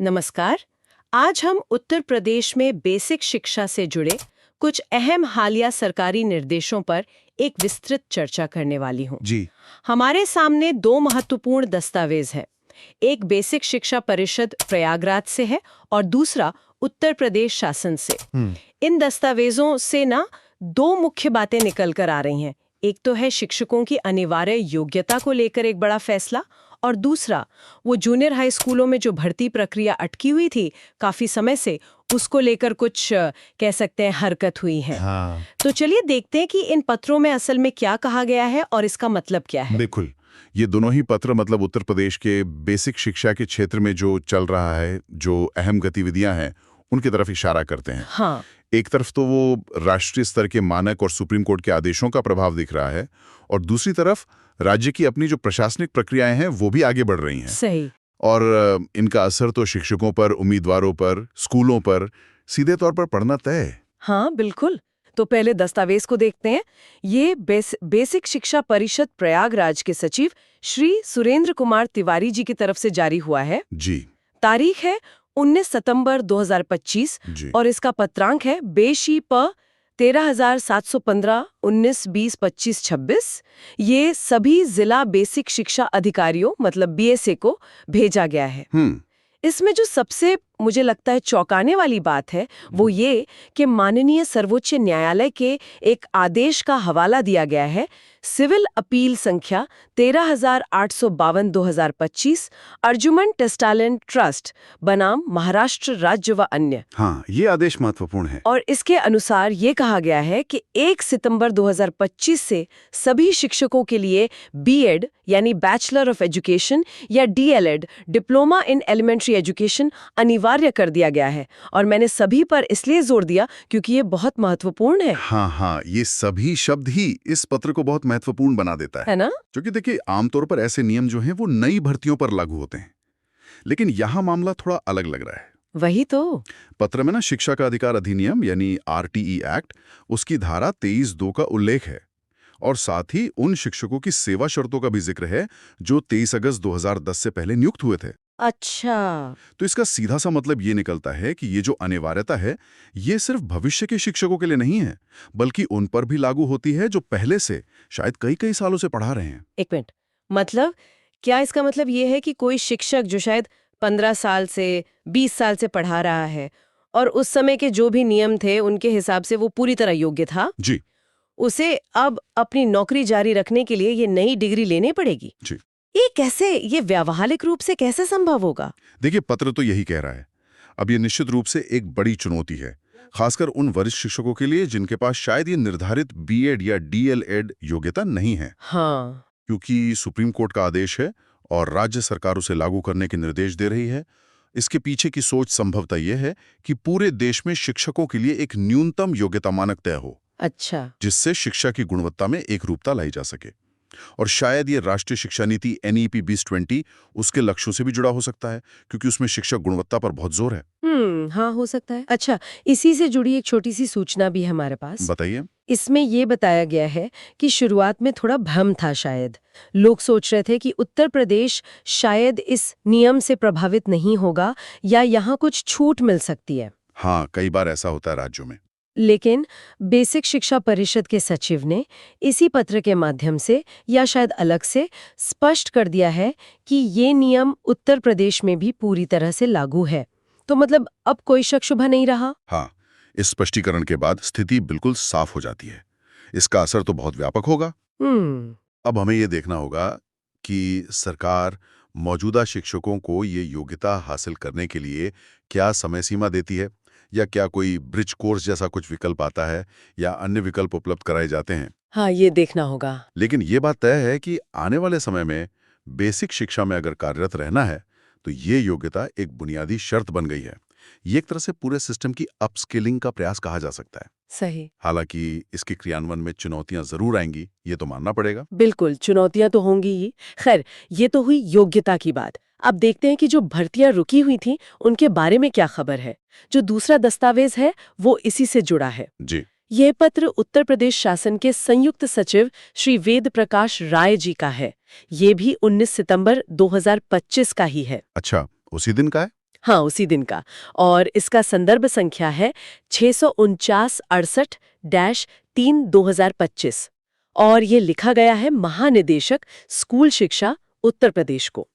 नमस्कार। आज हम उत्तर प्रदेश में बेसिक शिक्षा से जुड़े कुछ अहम हालिया सरकारी निर्देशों पर एक विस्तृत चर्चा करने वाली हूँ। जी। हमारे सामने दो महत्वपूर्ण दस्तावेज हैं। एक बेसिक शिक्षा परिषद प्रयागराज से है और दूसरा उत्तर प्रदेश शासन से। इन दस्तावेजों से ना दो मुख्य बातें निकल कर आ रही हैं। एक तो है शिक्षकों की अनिवार्य योग्यता को लेकर एक बड़ा फैसला, और दूसरा वो जूनियर हाई स्कूलों में जो भर्ती प्रक्रिया अटकी हुई थी काफी समय से, उसको लेकर कुछ कह सकते हैं हरकत हुई है। हाँ। तो चलिए देखते हैं कि इन पत्रों में असल में क्या कहा गया है और इसका मतलब क्या है। बिल्कुल, ये दोनों ही पत्र मतलब उत्तर प्रदेश के बेसिक शिक्षा के क्षेत्र में जो चल रहा है, जो अहम गतिविधियां हैं, उनकी तरफ इशारा करते हैं। हाँ, एक तरफ तो वो राष्ट्रीय स्तर के मानक और सुप्रीम कोर्ट के आदेशों का प्रभाव दिख रहा है, और दूसरी तरफ राज्य की अपनी जो प्रशासनिक प्रक्रियाएं हैं वो भी आगे बढ़ रही हैं। सही। और इनका असर तो शिक्षकों पर, उम्मीदवारों पर, स्कूलों पर सीधे तौर पर पड़ना तय है। हाँ बिल्कुल। तो पहले दस्तावेज को देखते हैं। ये बेसिक शिक्षा परिषद प्रयागराज के सचिव श्री सुरेंद्र कुमार तिवारी जी की तरफ से जारी हुआ है। जी। तारीख है 19 सितंबर 2025 जी। और इसका पत्रांक है बेशी प 13,715 19 20 25 26। ये सभी जिला बेसिक शिक्षा अधिकारियों मतलब बीएसए को भेजा गया है। इसमें जो सबसे मुझे लगता है चौंकाने वाली बात है वो ये कि माननीय सर्वोच्च न्यायालय के एक आदेश का हवाला दिया गया है, सिविल अपील संख्या 13,852/2025 अर्जुमन टेस्टालेंट ट्रस्ट बनाम महाराष्ट्र राज्य व अन्य। हाँ, ये आदेश महत्वपूर्ण है। और इसके अनुसार ये कहा गया है कि 1 सितंबर 2025 से सभी शिक्षकों के लिए बीएड यानी बैचलर ऑफ एजुकेशन या DElEd diploma in elementary education अनिवार्य कर दिया गया है। और मैंने सभी पर इसलिए जोर दिया क्योंकि ये बहुत महत्वपूर्ण है। हाँ, ये सभी शब्द ही इस पत्र को बहुत महत्वपूर्ण बना देता है ना? क्योंकि देखिए, आमतौर पर ऐसे नियम जो हैं वो नई भर्तियों पर लागू होते हैं, लेकिन यहाँ मामला थोड़ा अलग लग रहा है। वही तो। पत्र में ना शिक्षा का अधिकार अधिनियम यानी आरटीई एक्ट, उसकी धारा 23(2) का उल्लेख है, और साथ ही उन शिक्षकों की सेवा शर्तों का भी जिक्र है जो 23 अगस्त 2010 से पहले नियुक्त हुए थे। अच्छा। तो इसका सीधा सा मतलब ये निकलता है कि ये जो अनिवार्यता है, ये सिर्फ भविष्य के शिक्षकों के लिए नहीं है, बल्कि उन पर भी लागू होती है जो पहले से शायद कई कई सालों से पढ़ा रहे हैं। एक मिनट, मतलब क्या इसका मतलब ये है कि कोई शिक्षक जो शायद 15 साल से 20 साल से पढ़ा रहा है और उस समय के जो भी नियम थे उनके हिसाब से वो पूरी तरह योग्य था, जी। उसे अब अपनी नौकरी जारी रखने के लिए ये नई डिग्री लेनी पड़ेगी? जी। ये कैसे, ये व्यावहारिक रूप से कैसे संभव होगा? देखिए, पत्र तो यही कह रहा है। अब ये निश्चित रूप से एक बड़ी चुनौती है, खासकर उन वरिष्ठ शिक्षकों के लिए जिनके पास शायद ये निर्धारित बीएड या डीएलएड योग्यता नहीं है। हाँ। क्योंकि सुप्रीम कोर्ट का आदेश है और राज्य सरकार उसे लागू करने के निर्देश दे रही है। इसके पीछे की सोच संभवतः यह है कि पूरे देश में शिक्षकों के लिए एक न्यूनतम योग्यता मानक तय हो, अच्छा। जिससे शिक्षा की गुणवत्ता में एकरूपता लाई जा सके। और शायद ये राष्ट्रीय शिक्षा नीति NEP 2020 उसके लक्ष्यों से भी जुड़ा हो सकता है, क्योंकि उसमें शिक्षक गुणवत्ता पर बहुत जोर है। हाँ हो सकता है। अच्छा, इसी से जुड़ी एक छोटी सी सूचना भी है हमारे पास। बताइए। इसमें ये बताया गया है कि शुरुआत में थोड़ा भ्रम था, शायद लोग सोच रहे थे कि उत्तर प्रदेश शायद इस नियम से प्रभावित नहीं होगा या यहाँ कुछ छूट मिल सकती है। हाँ, कई बार ऐसा होता है राज्यों में। लेकिन बेसिक शिक्षा परिषद के सचिव ने इसी पत्र के माध्यम से या शायद अलग से स्पष्ट कर दिया है कि ये नियम उत्तर प्रदेश में भी पूरी तरह से लागू है। तो मतलब अब कोई शक शुबा नहीं रहा। हाँ, इस स्पष्टीकरण के बाद स्थिति बिल्कुल साफ हो जाती है। इसका असर तो बहुत व्यापक होगा। अब हमें ये देखना होगा कि सरकार मौजूदा शिक्षकों को ये योग्यता हासिल करने के लिए क्या समय सीमा देती है, या क्या कोई ब्रिज कोर्स जैसा कुछ विकल्प आता है, या अन्य विकल्प उपलब्ध कराए जाते हैं। हाँ, ये देखना होगा। लेकिन ये बात तय है कि आने वाले समय में बेसिक शिक्षा में अगर कार्यरत रहना है तो ये योग्यता एक बुनियादी शर्त बन गई है। ये एक तरह से पूरे सिस्टम की अपस्किलिंग का प्रयास कहा जा सकता है। सही। हालांकि इसके क्रियान्वयन में चुनौतियां जरूर आएंगी, ये तो मानना पड़ेगा। बिल्कुल, चुनौतियां तो होंगी ही। खैर, ये तो हुई योग्यता की बात। अब देखते हैं कि जो भर्तियां रुकी हुई थी उनके बारे में क्या खबर है। जो दूसरा दस्तावेज है वो इसी से जुड़ा है। जी। यह पत्र उत्तर प्रदेश शासन के संयुक्त सचिव श्री वेद प्रकाश राय जी का है। ये भी 19 सितंबर 2025 का ही है। अच्छा, उसी दिन का है? हाँ, उसी दिन का। और इसका संदर्भ संख्या है 649/3/2025 और ये लिखा गया है महानिदेशक स्कूल शिक्षा उत्तर प्रदेश को।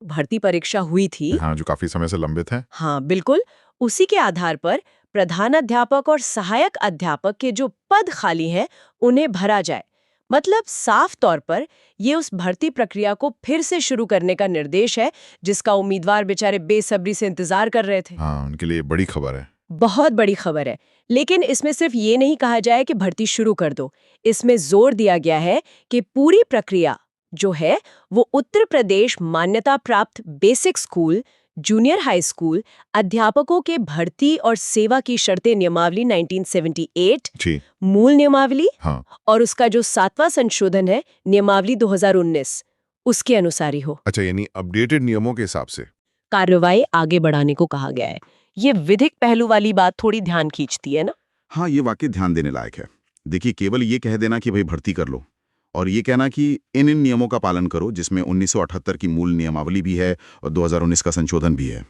भर्ती परीक्षा हुई थी। हाँ, जो काफी समय से लंबित है। हाँ, बिल्कुल। उसी के आधार पर प्रधानाध्यापक और सहायक अध्यापक के जो पद खाली हैं, उन्हें भरा जाए। मतलब साफ तौर पर ये उस भर्ती प्रक्रिया को फिर से शुरू करने का निर्देश है, जिसका उम्मीदवार बेचारे बेसब्री से इंतजार कर रहे थे। हाँ, उनके लिए बड़ी खबर है। बहुत बड़ी खबर है। लेकिन इसमें सिर्फ ये नहीं कहा जाए कि भर्ती शुरू कर दो। इसमें जोर दिया गया है कि पूरी प्रक्रिया जो है वो उत्तर प्रदेश मान्यता प्राप्त basic school, junior high school, अध्यापकों के भर्ती और सेवा की शर्तें नियमावली 1978, जी। मूल नियमावली हाँ। और उसका जो 7वां संशोधन है नियमावली 2019, उसके अनुसार ही हो। अच्छा, यानी अपडेटेड नियमों के हिसाब से। कार्रवाई आगे बढ़ाने को कहा गया है। ये विधिक पहलू वाली बात थोड़ी ध्यान खींचती है ना? हाँ, ये वाकई ध्यान देने लायक है। देखिए, केवल ये कह देना कि भाई भर्ती कर लो और ये कहना कि इन नियमों का पालन करो, जिसमें 1978 की मूल नियमावली भी है और 2019 का संशोधन भी है,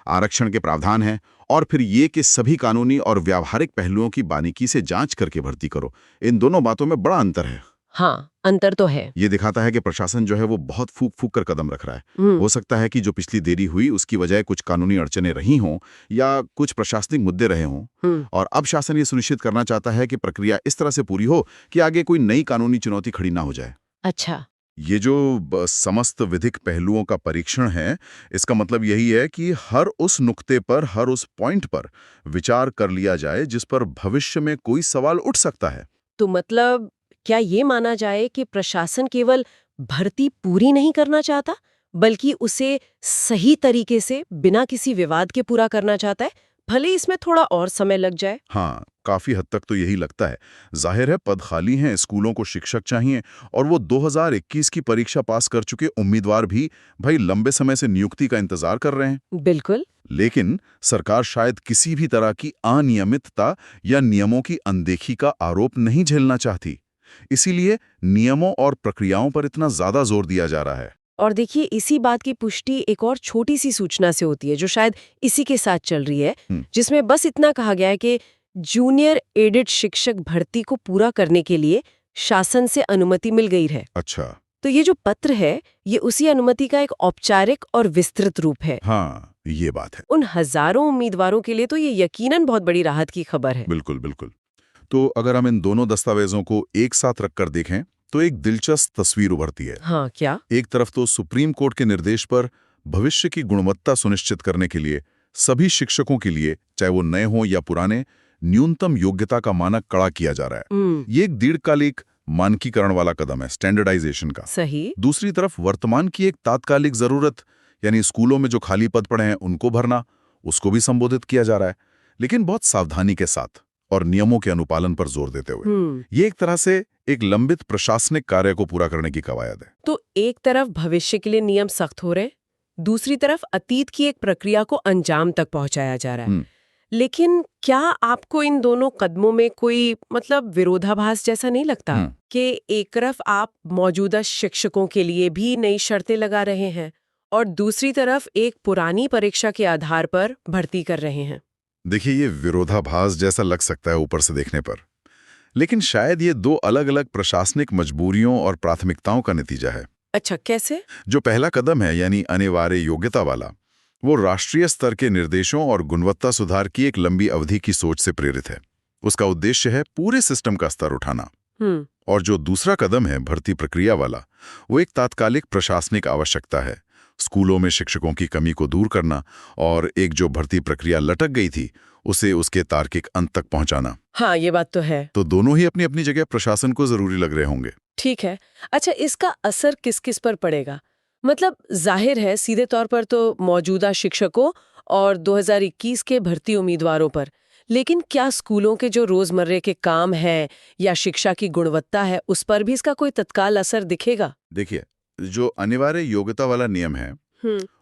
आरक्षण के प्रावधान है, और फिर ये कि सभी कानूनी और व्यावहारिक पहलुओं की बारीकी से जांच करके भर्ती करो, इन दोनों बातों में बड़ा अंतर है। हाँ, अंतर तो है। ये दिखाता है कि प्रशासन जो है वो बहुत फूक फूक कर कदम रख रहा है। हो सकता है कि जो पिछली देरी हुई उसकी वजह कुछ कानूनी अड़चनें रही हों या कुछ प्रशासनिक मुद्दे रहे हों, और अब शासन ये सुनिश्चित करना चाहता है कि प्रक्रिया इस तरह से पूरी हो कि आगे कोई नई कानूनी चुनौती खड़ी ना हो जाए। अच्छा। ये जो समस्त विधिक पहलुओं का परीक्षण है, इसका मतलब यही है कि हर उस नुक्ते पर, हर उस पॉइंट पर विचार कर लिया जाए जिस पर भविष्य में कोई सवाल उठ सकता है। तो मतलब क्या ये माना जाए कि प्रशासन केवल भर्ती पूरी नहीं करना चाहता, बल्कि उसे सही तरीके से बिना किसी विवाद के पूरा करना चाहता है, भले इसमें थोड़ा और समय लग जाए? हाँ, काफी हद तक तो यही लगता है। जाहिर है पद खाली हैं, स्कूलों को शिक्षक चाहिए, और वो 2021 की परीक्षा पास कर चुके उम्मीदवार भी भाई लंबे समय से नियुक्ति का इंतजार कर रहे हैं। बिल्कुल। लेकिन सरकार शायद किसी भी तरह की अनियमितता या नियमों की अनदेखी का आरोप नहीं झेलना चाहती, इसीलिए नियमों और प्रक्रियाओं पर इतना ज्यादा जोर दिया जा रहा है। और देखिए, इसी बात की पुष्टि एक और छोटी सी सूचना से होती है जो शायद इसी के साथ चल रही है, जिसमें बस इतना कहा गया है कि जूनियर एडेड शिक्षक भर्ती को पूरा करने के लिए शासन से अनुमति मिल गई है। अच्छा। तो ये जो पत्र है, ये उसी अनुमति का एक औपचारिक और विस्तृत रूप है। हाँ, ये बात है। उन हजारों उम्मीदवारों के लिए तो ये यकीनन बहुत बड़ी राहत की खबर है। बिल्कुल बिल्कुल। तो अगर हम इन दोनों दस्तावेजों को एक साथ रखकर देखें तो एक दिलचस्प तस्वीर उभरती है। हाँ, क्या? एक तरफ तो सुप्रीम कोर्ट के निर्देश पर भविष्य की गुणवत्ता सुनिश्चित करने के लिए सभी शिक्षकों के लिए, चाहे वो नए हों या पुराने, न्यूनतम योग्यता का मानक कड़ा किया जा रहा है। ये एक दीर्घकालिक मानकीकरण वाला कदम है, स्टैंडर्डाइजेशन का। सही। दूसरी तरफ वर्तमान की एक तात्कालिक जरूरत, यानी स्कूलों में जो खाली पद पड़े हैं उनको भरना, उसको भी संबोधित किया जा रहा है, लेकिन बहुत सावधानी के साथ और नियमों के अनुपालन पर जोर देते हुए। ये एक तरह से एक लंबित प्रशासनिक कार्य को पूरा करने की कवायद है। तो एक तरफ भविष्य के लिए नियम सख्त हो रहे, दूसरी तरफ अतीत की एक प्रक्रिया को अंजाम तक पहुंचाया जा रहा है। लेकिन क्या आपको इन दोनों कदमों में कोई विरोधाभास जैसा नहीं लगता कि एक तरफ आप मौजूदा शिक्षकों के लिए भी नई शर्तें लगा रहे हैं और दूसरी तरफ एक पुरानी परीक्षा के आधार पर भर्ती कर रहे हैं? देखिए, ये विरोधाभास जैसा लग सकता है ऊपर से देखने पर, लेकिन शायद ये दो अलग अलग प्रशासनिक मजबूरियों और प्राथमिकताओं का नतीजा है। अच्छा, कैसे? जो पहला कदम है, यानी अनिवार्य योग्यता वाला, वो राष्ट्रीय स्तर के निर्देशों और गुणवत्ता सुधार की एक लंबी अवधि की सोच से प्रेरित है। उसका उद्देश्य है पूरे सिस्टम का स्तर उठाना। और जो दूसरा कदम है, भर्ती प्रक्रिया वाला, वो एक तात्कालिक प्रशासनिक आवश्यकता है, स्कूलों में शिक्षकों की कमी को दूर करना और एक जो भर्ती प्रक्रिया लटक गई थी उसे उसके तार्किक अंत तक पहुंचाना। हाँ, ये बात तो है। तो दोनों ही अपनी अपनी जगह प्रशासन को जरूरी लग रहे होंगे। ठीक है। अच्छा, इसका असर किस किस पर पड़ेगा? जाहिर है सीधे तौर पर तो मौजूदा शिक्षकों और 2021 के भर्ती उम्मीदवारों पर, लेकिन क्या स्कूलों के जो रोजमर्रे के काम हैं या शिक्षा की गुणवत्ता है, उस पर भी इसका कोई तत्काल असर दिखेगा? देखिए, जो अनिवार्य योग्यता वाला नियम है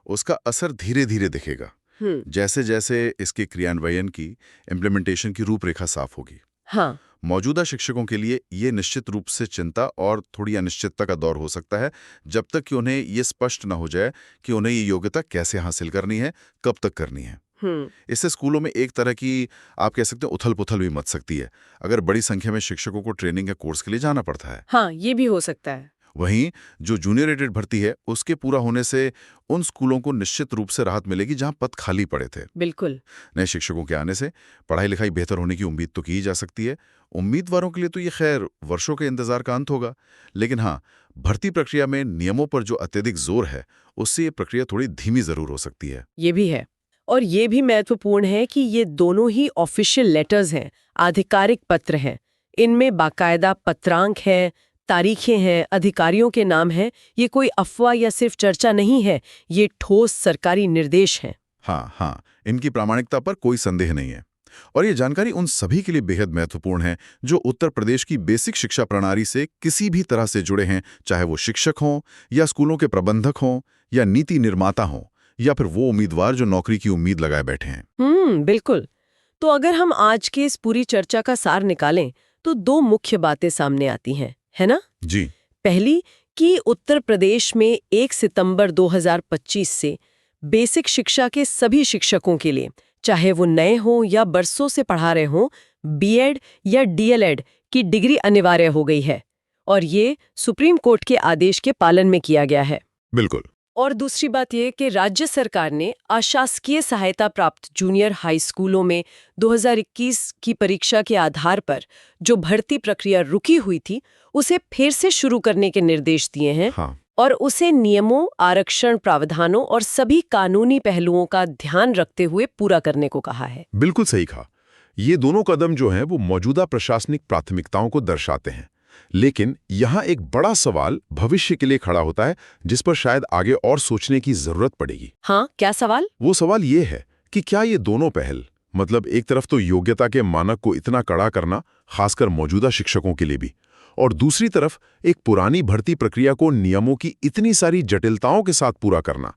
उसका असर धीरे धीरे दिखेगा, जैसे जैसे इसके क्रियान्वयन की, इम्प्लीमेंटेशन की रूपरेखा साफ होगी। हाँ। मौजूदा शिक्षकों के लिए ये निश्चित रूप से चिंता और थोड़ी अनिश्चितता का दौर हो सकता है, जब तक कि उन्हें ये स्पष्ट न हो जाए कि उन्हें ये योग्यता कैसे हासिल करनी है, कब तक करनी है। इससे स्कूलों में एक तरह की, आप कह सकते हैं, उथल-पुथल भी मच सकती है, अगर बड़ी संख्या में शिक्षकों को ट्रेनिंग या कोर्स के लिए जाना पड़ता है। हाँ, ये भी हो सकता है। वहीं जो जूनियर रेटेड भर्ती है, उसके पूरा होने से उन स्कूलों को निश्चित रूप से राहत मिलेगी जहां पद खाली पड़े थे। बिल्कुल। नए शिक्षकों के आने से पढ़ाई लिखाई बेहतर होने की उम्मीद तो की जा सकती है। उम्मीदवारों के लिए तो ये खैर वर्षों के इंतजार का अंत होगा, लेकिन हाँ, भर्ती प्रक्रिया में नियमों पर जो अत्यधिक जोर है, उससे ये प्रक्रिया थोड़ी धीमी जरूर हो सकती है। ये भी है। और ये भी महत्वपूर्ण है कि ये दोनों ही ऑफिशियल लेटर्स हैं, आधिकारिक पत्र हैं। इनमें बाकायदा पत्रांक है, तारीखें हैं, अधिकारियों के नाम हैं। ये कोई अफवाह या सिर्फ चर्चा नहीं है, ये ठोस सरकारी निर्देश हैं। हाँ, इनकी प्रामाणिकता पर कोई संदेह नहीं है। और ये जानकारी उन सभी के लिए बेहद महत्वपूर्ण है जो उत्तर प्रदेश की बेसिक शिक्षा प्रणाली से किसी भी तरह से जुड़े हैं, चाहे वो शिक्षक हों या स्कूलों के प्रबंधक हों या नीति निर्माता हों या फिर वो उम्मीदवार जो नौकरी की उम्मीद लगाए बैठे हैं। बिल्कुल। तो अगर हम आज की इस पूरी चर्चा का सार निकालें तो दो मुख्य बातें सामने आती हैं, है ना? जी। पहली कि उत्तर प्रदेश में 1 सितंबर 2025 से बेसिक शिक्षा के सभी शिक्षकों के लिए, चाहे वो नए हों या बरसों से पढ़ा रहे हों, बीएड या डीएलएड की डिग्री अनिवार्य हो गई है। और ये सुप्रीम कोर्ट के आदेश के पालन में किया गया है। बिल्कुल। और दूसरी बात यह कि राज्य सरकार ने अशासकीय सहायता प्राप्त जूनियर हाई स्कूलों में 2021 की परीक्षा के आधार पर जो भर्ती प्रक्रिया रुकी हुई थी, उसे फिर से शुरू करने के निर्देश दिए हैं। हाँ। और उसे नियमों, आरक्षण प्रावधानों और सभी कानूनी पहलुओं का ध्यान रखते हुए पूरा करने को कहा है। बिल्कुल सही कहा। ये दोनों कदम जो हैं वो मौजूदा प्रशासनिक प्राथमिकताओं को दर्शाते हैं। लेकिन यहाँ एक बड़ा सवाल भविष्य के लिए खड़ा होता है, जिस पर शायद आगे और सोचने की जरूरत पड़ेगी। हाँ, क्या सवाल? वो सवाल ये है कि क्या ये दोनों पहल, मतलब एक तरफ तो योग्यता के मानक को इतना कड़ा करना, खासकर मौजूदा शिक्षकों के लिए भी, और दूसरी तरफ एक पुरानी भर्ती प्रक्रिया को नियमों की इतनी सारी जटिलताओं के साथ पूरा करना,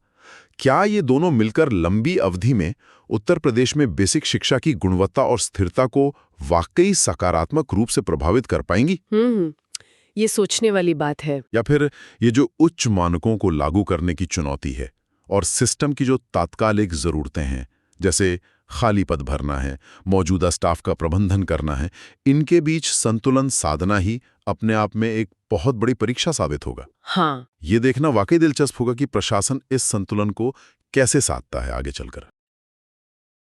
क्या ये दोनों मिलकर लंबी अवधि में उत्तर प्रदेश में बेसिक शिक्षा की गुणवत्ता और स्थिरता को वाकई सकारात्मक रूप से प्रभावित कर पाएंगी? ये सोचने वाली बात है। या फिर ये जो उच्च मानकों को लागू करने की चुनौती है और सिस्टम की जो तात्कालिक जरूरतें हैं, जैसे खाली पद भरना है, मौजूदा स्टाफ का प्रबंधन करना है, इनके बीच संतुलन साधना ही अपने आप में एक बहुत बड़ी परीक्षा साबित होगा। हाँ, ये देखना वाकई दिलचस्प होगा कि प्रशासन इस संतुलन को कैसे साधता है आगे चलकर।